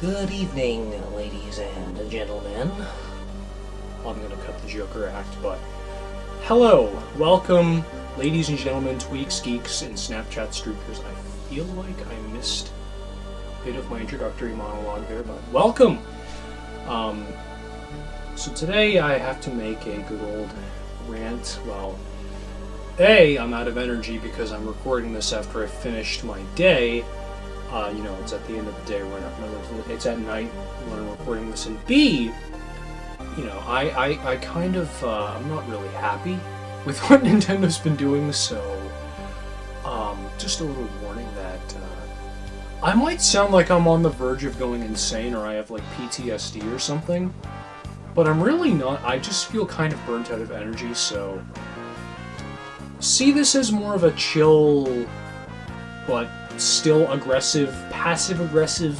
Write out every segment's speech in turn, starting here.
Good evening, ladies and gentlemen. I'm going to cut the Joker act, but... Hello! Welcome, ladies and gentlemen, tweaks, geeks, and Snapchat streakers. I feel like I missed a bit of my introductory monologue there, but welcome! So today I have to make a good old rant. Well, I'm out of energy because I'm recording this after I finished my day. It's at the end of the day when it's at night when I'm recording this. And B, I kind of, I'm not really happy with what Nintendo's been doing, so, just a little warning that, I might sound like I'm on the verge of going insane or I have, like, PTSD or something, but I'm really not. I just feel kind of burnt out of energy, so see this as more of a chill, but still aggressive, passive-aggressive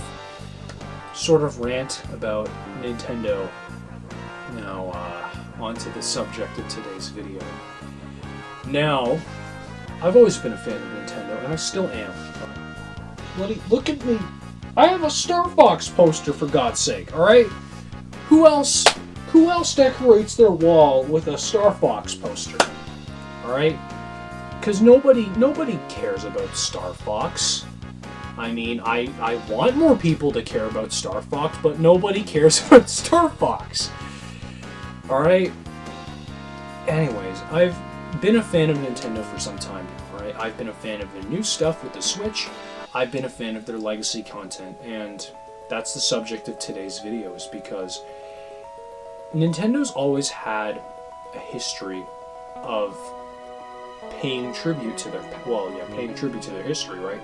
sort of rant about Nintendo. Now, onto the subject of today's video. Now, I've always been a fan of Nintendo, and I still am. Look at me. I have a Star Fox poster, for God's sake, alright? Who else decorates their wall with a Star Fox poster? Alright? Because nobody cares about Star Fox. I mean, I want more people to care about Star Fox, but nobody cares about Star Fox. Alright? Anyways, I've been a fan of Nintendo for some time now, right? I've been a fan of their new stuff with the Switch. I've been a fan of their legacy content, and that's the subject of today's video, is because Nintendo's always had a history of paying tribute to their history, right?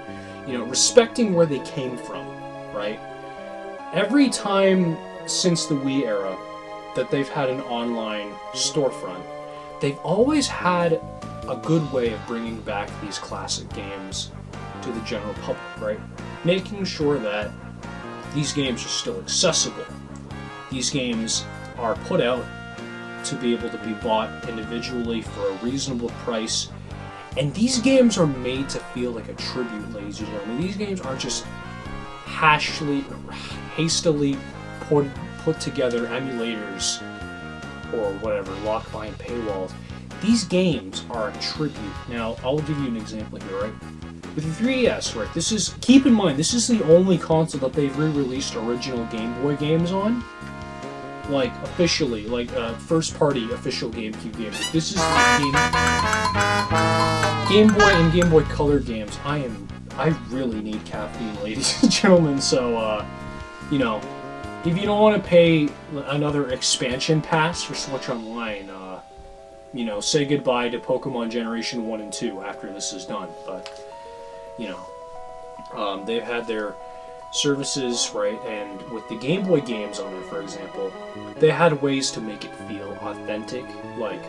Respecting where they came from, right? Every time since the Wii era that they've had an online storefront, they've always had a good way of bringing back these classic games to the general public, right? Making sure that these games are still accessible. These games are put out to be able to be bought individually for a reasonable price. And these games are made to feel like a tribute, ladies and gentlemen. These games aren't just hastily put together emulators or whatever, locked behind paywalls. These games are a tribute. Now, I'll give you an example here, right? With the 3DS, right? Keep in mind, this is the only console that they've re-released original Game Boy games on. Like, officially, first-party official GameCube games. This is the Game Boy and Game Boy Color games. I really need caffeine, ladies and gentlemen, so, if you don't want to pay another expansion pass for Switch Online, say goodbye to Pokemon Generation 1 and 2 after this is done, but, they've had their services, right, and with the Game Boy games on it, for example, they had ways to make it feel authentic, like,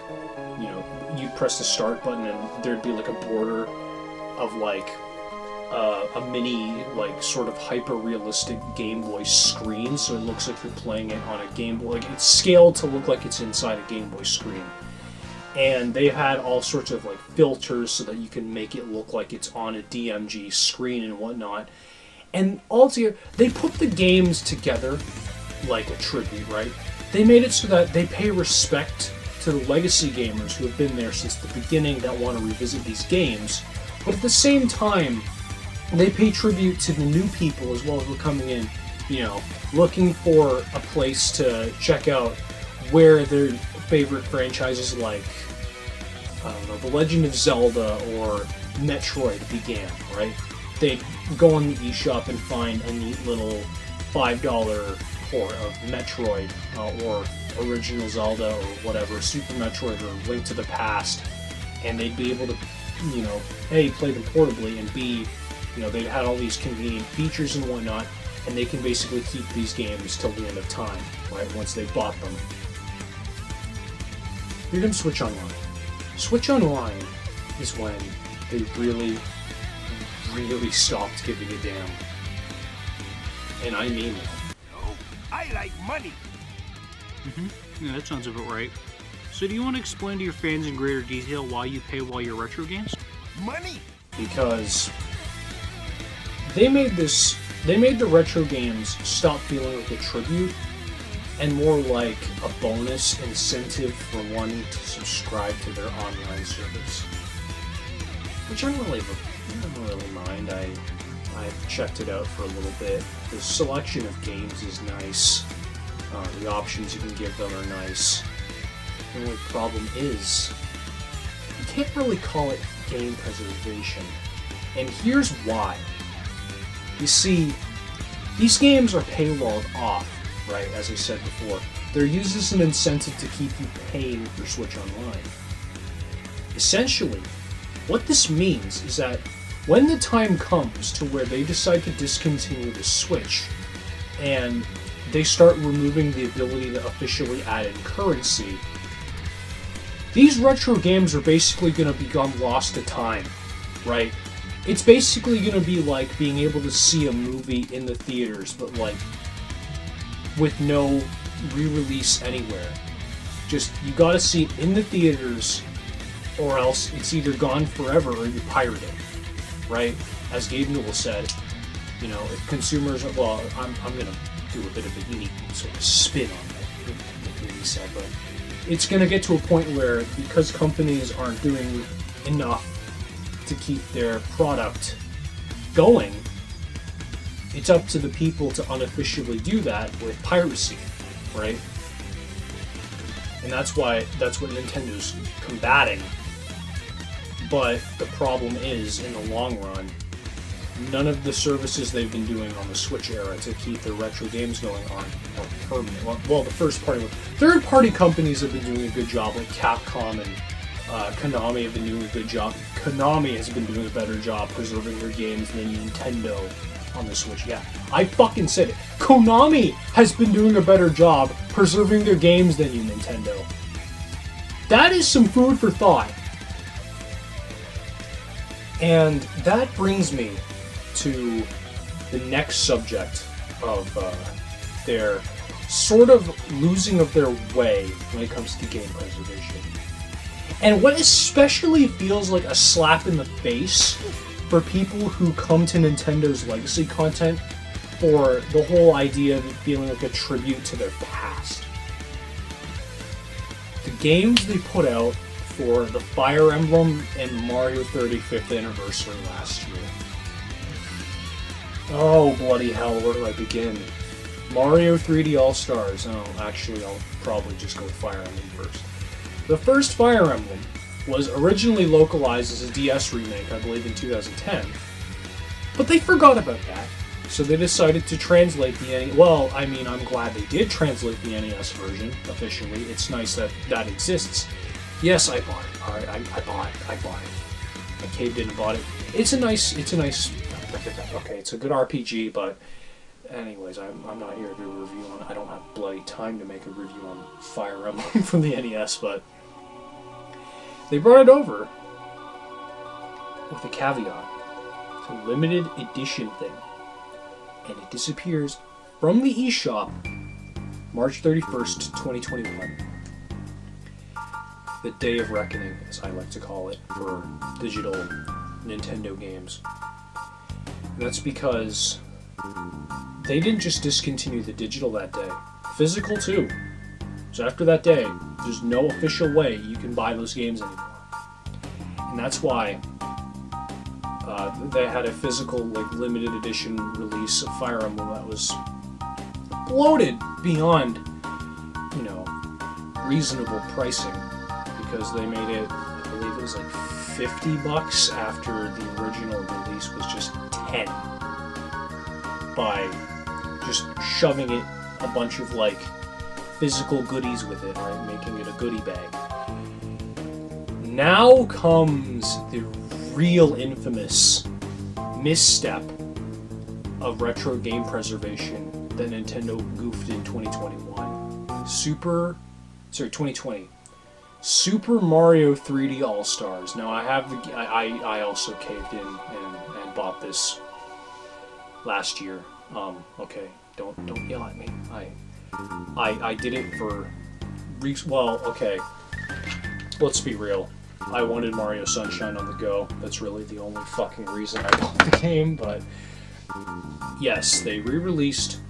you'd press the start button and there'd be like a border of like a mini, like, sort of hyper-realistic Game Boy screen, so it looks like you're playing it on a Game Boy, like, it's scaled to look like it's inside a Game Boy screen. And they had all sorts of, like, filters so that you can make it look like it's on a DMG screen and whatnot. And altogether, they put the games together like a tribute, right? They made it so that they pay respect to the legacy gamers who have been there since the beginning that want to revisit these games, but at the same time, they pay tribute to the new people as well who are coming in, looking for a place to check out where their favorite franchises like, The Legend of Zelda or Metroid began, right? They'd go on the eShop and find a neat little $5 port of Metroid or original Zelda or whatever, Super Metroid or Link to the Past, and they'd be able to, A, play them portably, and B, they've had all these convenient features and whatnot, and they can basically keep these games till the end of time, right, once they've bought them. You're going to Switch Online. Switch Online is when they really stopped giving a damn. And I mean that. No, I like money. Yeah, that sounds about right. So do you want to explain to your fans in greater detail why you paywall your retro games? Money! Because they made this they made the retro games stop feeling like a tribute and more like a bonus incentive for wanting to subscribe to their online service. Which I don't really mind. I've checked it out for a little bit. The selection of games is nice. The options you can give them are nice. The only problem is, you can't really call it game preservation. And here's why. You see, these games are paywalled off, right, as I said before. They're used as an incentive to keep you paying for Switch Online. Essentially, what this means is that when the time comes to where they decide to discontinue the Switch, and they start removing the ability to officially add in currency, these retro games are basically going to become lost to time, right? It's basically going to be like being able to see a movie in the theaters, but like with no re-release anywhere. Just, you gotta see it in the theaters, or else it's either gone forever or you pirate it, right? As Gabe Newell said, you know, if consumers, well, I'm gonna do a bit of a unique sort of spin on what he said, but it's gonna get to a point where, because companies aren't doing enough to keep their product going, it's up to the people to unofficially do that with piracy, right? And that's what Nintendo's combating. But the problem is, in the long run, none of the services they've been doing on the Switch era to keep their retro games going on are permanent. Well, the third-party companies have been doing a good job, like Capcom and Konami have been doing a good job. Konami has been doing a better job preserving their games than Nintendo on the Switch. Yeah, I fucking said it. Konami has been doing a better job preserving their games than Nintendo. That is some food for thought. And that brings me to the next subject of their sort of losing of their way when it comes to game preservation. And what especially feels like a slap in the face for people who come to Nintendo's legacy content, for the whole idea of it feeling like a tribute to their past. The games they put out for the Fire Emblem and Mario 35th anniversary last year. Oh, bloody hell, where do I begin? Mario 3D All-Stars. Oh, actually, I'll probably just go with Fire Emblem first. The first Fire Emblem was originally localized as a DS remake, I believe in 2010, but they forgot about that, so they decided to translate the NES. Well, I mean, I'm glad they did translate the NES version officially. It's nice that that exists. Yes, I bought it. Alright, I bought it. I caved in and bought it. It's a nice, okay, it's a good RPG, but anyways, I'm not here to do a review on it. I don't have bloody time to make a review on Fire Emblem from the NES, but they brought it over with a caveat. It's a limited edition thing. And it disappears from the eShop March 31st, 2021. The Day of Reckoning, as I like to call it, for digital Nintendo games. And that's because they didn't just discontinue the digital that day. Physical too. So after that day, there's no official way you can buy those games anymore. And that's why they had a physical, like, limited edition release of Fire Emblem that was bloated beyond, you know, reasonable pricing, because they made it, I believe it was like $50 after the original release was just 10, by just shoving it a bunch of, like, physical goodies with it, right? Making it a goodie bag. Now comes the real infamous misstep of retro game preservation that Nintendo goofed in 2021. 2020. Super Mario 3D All-Stars. Now I have I also caved in and bought this last year. Okay, don't yell at me. I did it for well, okay. Let's be real. I wanted Mario Sunshine on the go. That's really the only fucking reason I bought the game, but yes, they re-released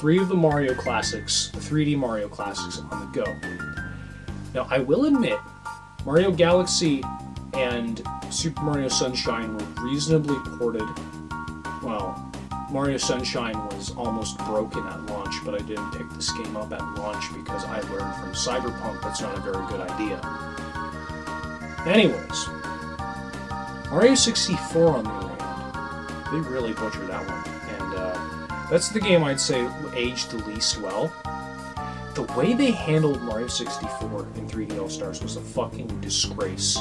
3 of the Mario classics, the 3D Mario classics, on the go. Now, I will admit, Mario Galaxy and Super Mario Sunshine were reasonably ported. Well, Mario Sunshine was almost broken at launch, but I didn't pick this game up at launch because I learned from Cyberpunk that's not a very good idea. Anyways, Mario 64 on the other hand, they really butchered that one, and that's the game I'd say aged the least well. The way they handled Mario 64 in 3D All-Stars was a fucking disgrace.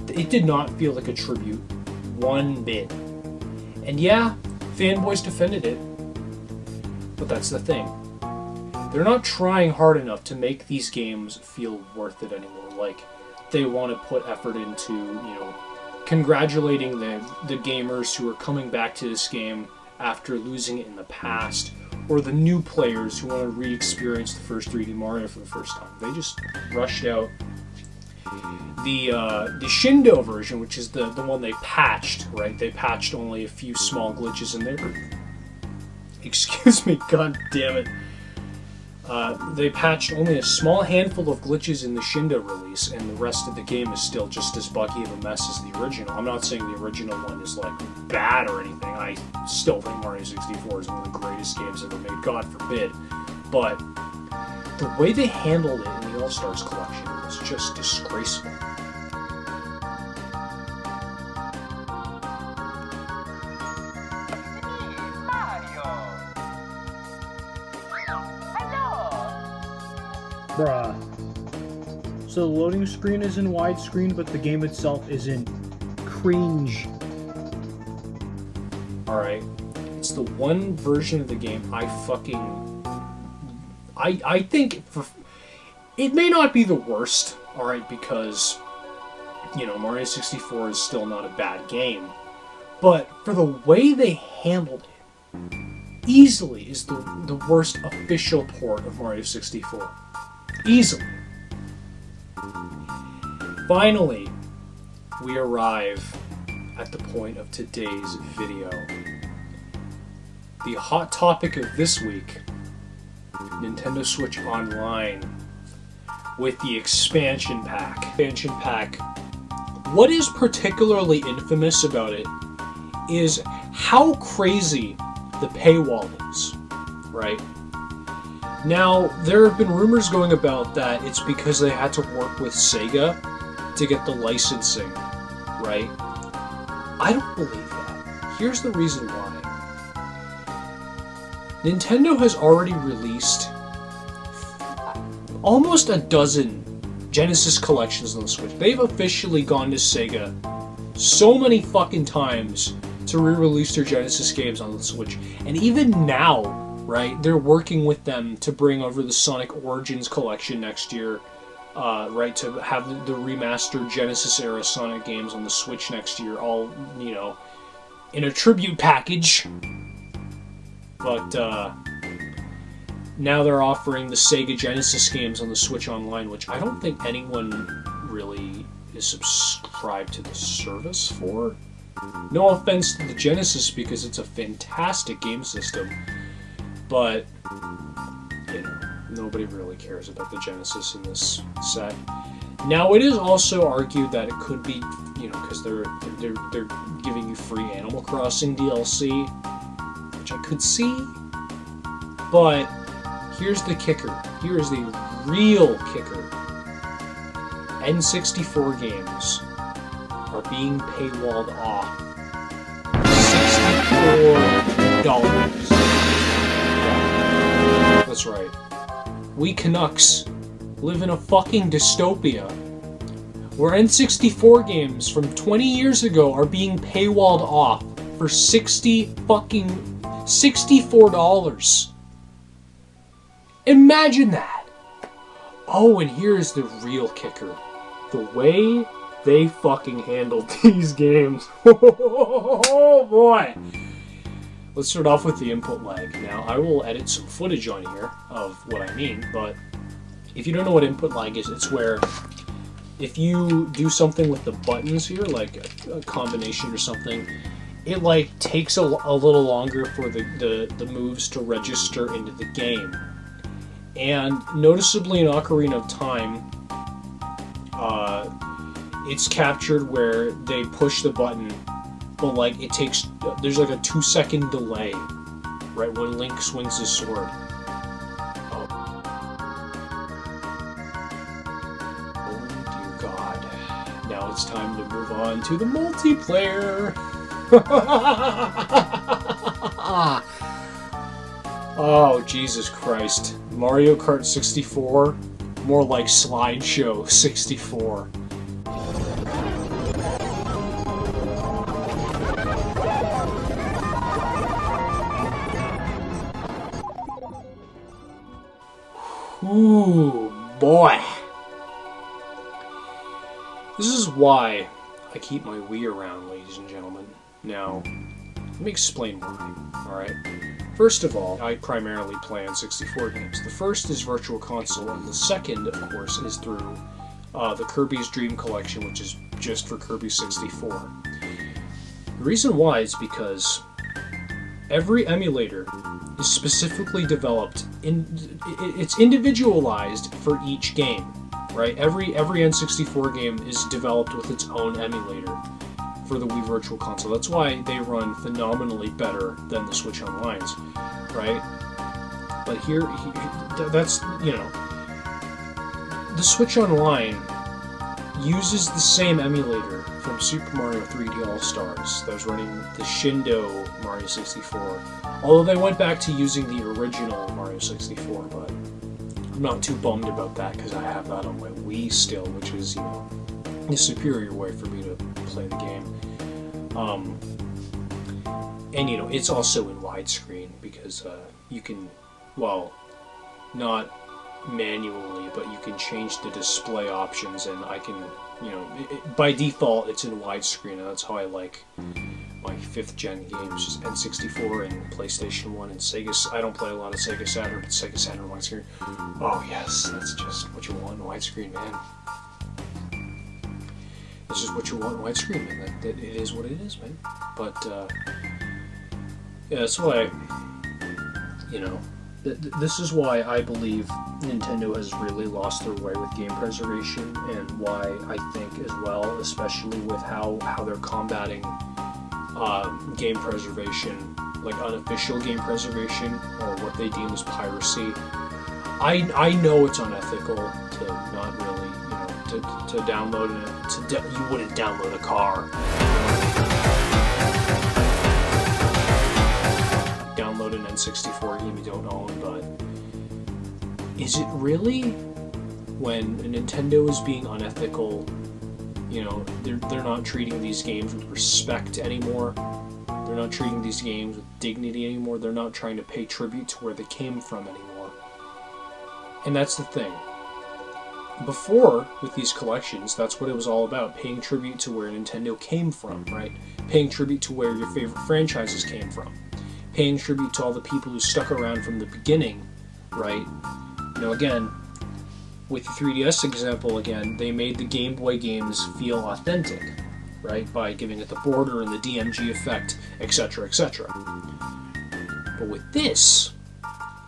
It did not feel like a tribute one bit. And yeah, fanboys defended it, but that's the thing. They're not trying hard enough to make these games feel worth it anymore. Like, they want to put effort into, you know, congratulating the gamers who are coming back to this game after losing it in the past, or the new players who want to re-experience the first 3D Mario for the first time. They just rushed out the Shindo version, which is the one they patched, right? They patched only a few small glitches in there. Excuse me, god damn it. They patched only a small handful of glitches in the Shindo release, and the rest of the game is still just as buggy of a mess as the original. I'm not saying the original one is, like, bad or anything. I still think Mario 64 is one of the greatest games ever made, God forbid. But the way they handled it in the All-Stars collection was just disgraceful. Bruh. So the loading screen is in widescreen, but the game itself is in cringe. Alright. It's the one version of the game I think it may not be the worst, alright, because, you know, Mario 64 is still not a bad game. But for the way they handled it, easily is the worst official port of Mario 64. Easily. Finally, we arrive at the point of today's video. The hot topic of this week, Nintendo Switch Online with the expansion pack. Expansion pack. What is particularly infamous about it is how crazy the paywall is, right? Now, there have been rumors going about that it's because they had to work with Sega to get the licensing, right? I don't believe that. Here's the reason why. Nintendo has already released almost a dozen Genesis collections on the Switch. They've officially gone to Sega so many fucking times to re-release their Genesis games on the Switch. And even now, right, they're working with them to bring over the Sonic Origins collection next year, right, to have the remastered Genesis-era Sonic games on the Switch next year, all, you know, in a tribute package. But, now they're offering the Sega Genesis games on the Switch Online, which I don't think anyone really is subscribed to the service for. No offense to the Genesis, because it's a fantastic game system, but, you know, nobody really cares about the Genesis in this set. Now, it is also argued that it could be, you know, because they're giving you free Animal Crossing DLC, which I could see, but here's the kicker. Here is the real kicker. N64 games are being paywalled off. $64. That's right. We Canucks live in a fucking dystopia where N64 games from 20 years ago are being paywalled off for $64. Imagine that! Oh, and here's the real kicker. The way they fucking handled these games. Oh boy! Let's start off with the input lag. Now, I will edit some footage on here of what I mean, but if you don't know what input lag is, it's where if you do something with the buttons here, like a combination or something, it like takes a little longer for the moves to register into the game. And noticeably in Ocarina of Time, it's captured where they push the button, but like it takes, there's like a 2-second delay, right, when Link swings his sword. Oh dear God. Now it's time to move on to the multiplayer. Oh, Jesus Christ. Mario Kart 64? More like Slideshow 64. Ooh, boy. This is why I keep my Wii around, ladies and gentlemen. Now, let me explain why, alright? First of all, I primarily play on 64 games. The first is Virtual Console, and the second, of course, is through the Kirby's Dream Collection, which is just for Kirby 64. The reason why is because every emulator is specifically developed, it's individualized for each game, right? Every N64 game is developed with its own emulator for the Wii Virtual Console. That's why they run phenomenally better than the Switch Online's, right? But here, that's, you know, the Switch Online uses the same emulator from Super Mario 3D All-Stars that was running the Shindo Mario 64. Although they went back to using the original Mario 64, but I'm not too bummed about that because I have that on my Wii still, which is, you know, the superior way for me to play the game. And you know, it's also in widescreen because you can, well, not manually, but you can change the display options, and I can, you know, by default it's in widescreen, and that's how I like my 5th gen games, just N64 and PlayStation 1 and Sega. I don't play a lot of Sega Saturn, but Sega Saturn widescreen. Oh yes, that's just what you want in widescreen, man. It's just what you want in widescreen, man. That it is what it is, man. But yeah, that's why, you know, this is why I believe Nintendo has really lost their way with game preservation, and why I think as well, especially with how they're combating game preservation, like unofficial game preservation, or what they deem as piracy. I know it's unethical to not really, you know, to download it. You wouldn't download a car. Download an N64 game you don't own, but is it really? When Nintendo is being unethical, you know, they're not treating these games with respect anymore. They're not treating these games with dignity anymore. They're not trying to pay tribute to where they came from anymore. And that's the thing. Before, with these collections, that's what it was all about, paying tribute to where Nintendo came from, right? Paying tribute to where your favorite franchises came from. Paying tribute to all the people who stuck around from the beginning, right? You know, again, with the 3DS example again, they made the Game Boy games feel authentic, right? By giving it the border and the DMG effect, etc., etc. But with this,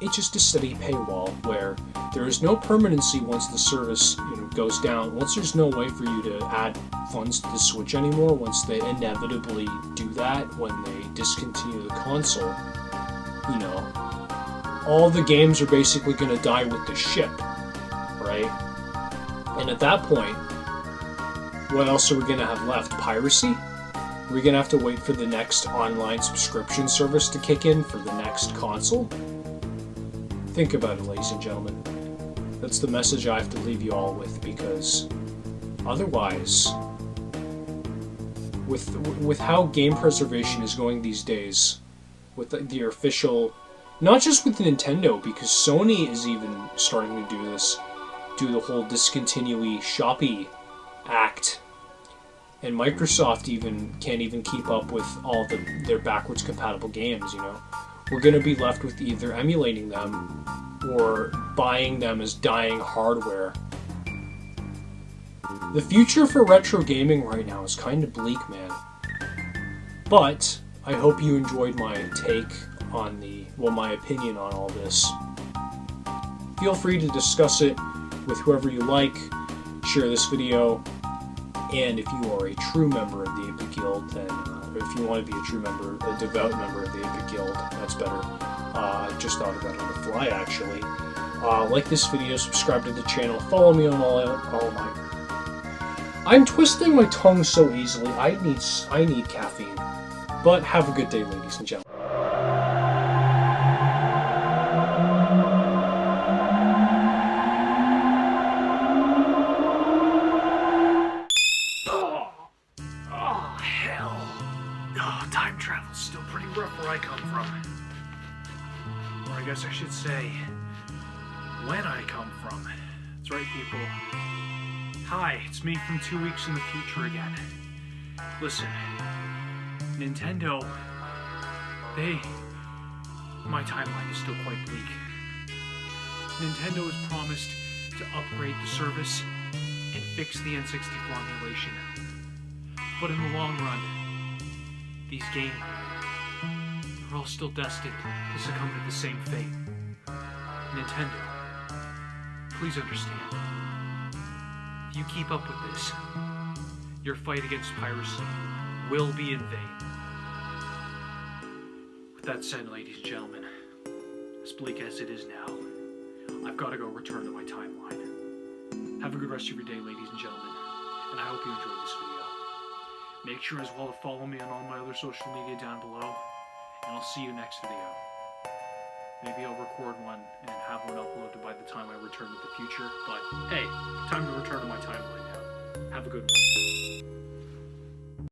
it's just a steady paywall where there is no permanency once the service, you know, goes down. Once there's no way for you to add funds to the Switch anymore, once they inevitably do that when they discontinue the console, you know, all the games are basically going to die with the ship, right? And at that point, what else are we going to have left? Piracy? Are we going to have to wait for the next online subscription service to kick in for the next console? Think about it, ladies and gentlemen. That's the message I have to leave you all with, because otherwise, with how game preservation is going these days, with the official, not just with Nintendo, because Sony is even starting to do this, do the whole discontinuity shoppy act, and Microsoft even can't even keep up with all their backwards compatible games, you know. We're going to be left with either emulating them or buying them as dying hardware. The future for retro gaming right now is kind of bleak, man. But I hope you enjoyed my take on my opinion on all this. Feel free to discuss it with whoever you like, share this video, and if you are a true member of the Epic Guild, then, if you want to be a true member, a devout member of the Epic Guild, that's better. I just thought of that on the fly, actually. Like this video, subscribe to the channel, follow me on all my... I'm twisting my tongue so easily, I need caffeine. But have a good day, ladies and gentlemen. Time travel's still pretty rough where I come from. Or I guess I should say, when I come from. That's right, people. Hi, it's me from 2 weeks in the future again. Listen, Nintendo, my timeline is still quite bleak. Nintendo has promised to upgrade the service and fix the N64 emulation. But in the long run, these games are all still destined to succumb to the same fate. Nintendo, please understand. If you keep up with this, your fight against piracy will be in vain. With that said, ladies and gentlemen, as bleak as it is now, I've got to go return to my timeline. Have a good rest of your day, ladies and gentlemen, and I hope you enjoyed this video. Make sure as well to follow me on all my other social media down below, and I'll see you next video. Maybe I'll record one and have one uploaded by the time I return to the future, but hey, time to return to my timeline now. Have a good one.